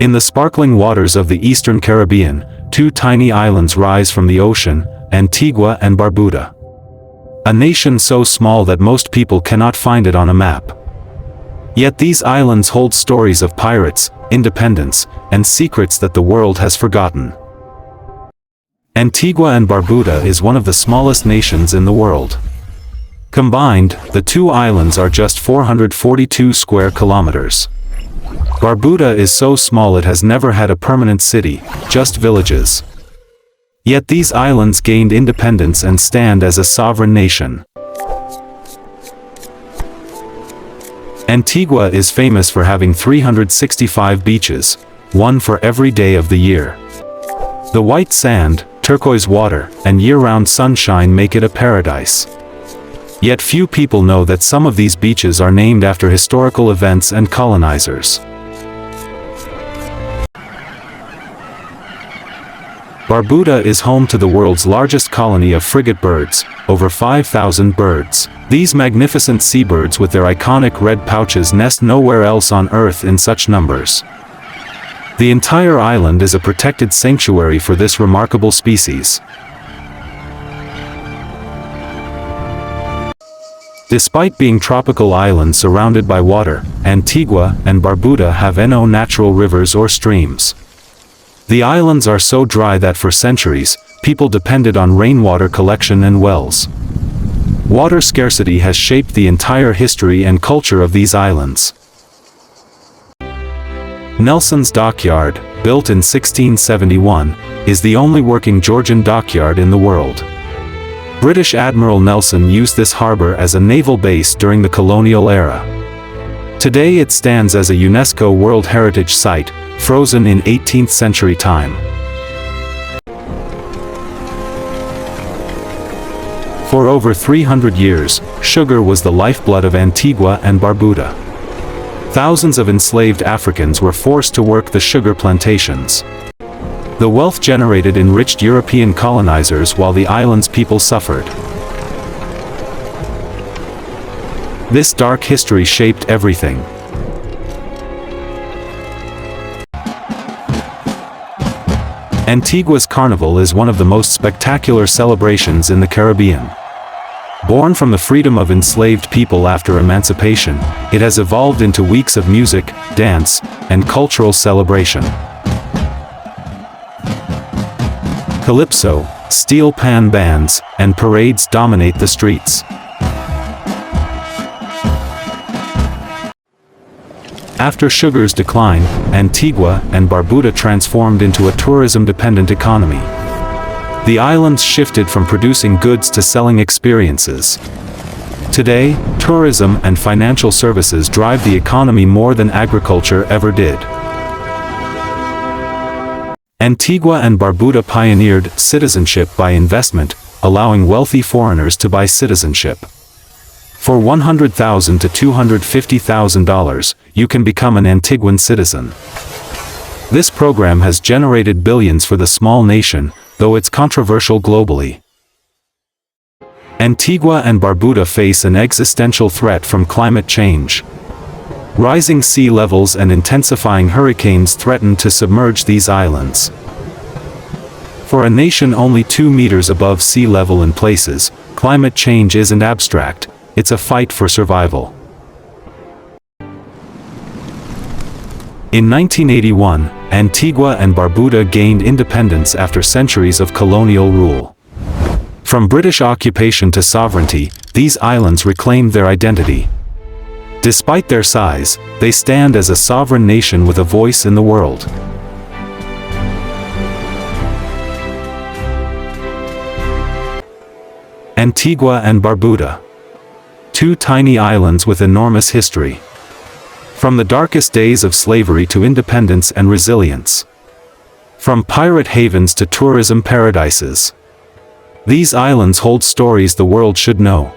In the sparkling waters of the eastern Caribbean, two tiny islands rise from the ocean, Antigua and Barbuda. A nation so small that most people cannot find it on a map. Yet these islands hold stories of pirates, independence, and secrets that the world has forgotten. Antigua and Barbuda is one of the smallest nations in the world. Combined, the two islands are just 442 square kilometers. Barbuda is so small it has never had a permanent city, just villages. Yet these islands gained independence and stand as a sovereign nation. Antigua is famous for having 365 beaches, one for every day of the year. The white sand, turquoise water, and year-round sunshine make it a paradise. Yet few people know that some of these beaches are named after historical events and colonizers. Barbuda is home to the world's largest colony of frigate birds, over 5,000 birds. These magnificent seabirds with their iconic red pouches nest nowhere else on Earth in such numbers. The entire island is a protected sanctuary for this remarkable species. Despite being tropical islands surrounded by water, Antigua and Barbuda have no natural rivers or streams. The islands are so dry that for centuries, people depended on rainwater collection and wells. Water scarcity has shaped the entire history and culture of these islands. Nelson's Dockyard, built in 1671, is the only working Georgian dockyard in the world. British Admiral Nelson used this harbor as a naval base during the colonial era. Today it stands as a UNESCO World Heritage Site, frozen in 18th century time. For over 300 years, sugar was the lifeblood of Antigua and Barbuda. Thousands of enslaved Africans were forced to work the sugar plantations. The wealth generated enriched European colonizers while the island's people suffered. This dark history shaped everything. Antigua's Carnival is one of the most spectacular celebrations in the Caribbean. Born from the freedom of enslaved people after emancipation, it has evolved into weeks of music, dance, and cultural celebration. Calypso, steel pan bands, and parades dominate the streets. After sugar's decline, Antigua and Barbuda transformed into a tourism-dependent economy. The islands shifted from producing goods to selling experiences. Today, tourism and financial services drive the economy more than agriculture ever did. Antigua and Barbuda pioneered citizenship by investment, allowing wealthy foreigners to buy citizenship. For $100,000 to $250,000, you can become an Antiguan citizen. This program has generated billions for the small nation, though it's controversial globally. Antigua and Barbuda face an existential threat from climate change. Rising sea levels and intensifying hurricanes threaten to submerge these islands. For a nation only 2 meters above sea level in places, climate change isn't abstract. It's a fight for survival. In 1981, Antigua and Barbuda gained independence after centuries of colonial rule. From British occupation to sovereignty, these islands reclaimed their identity. Despite their size, they stand as a sovereign nation with a voice in the world. Antigua and Barbuda. Two tiny islands with enormous history. From the darkest days of slavery to independence and resilience. From pirate havens to tourism paradises. These islands hold stories the world should know.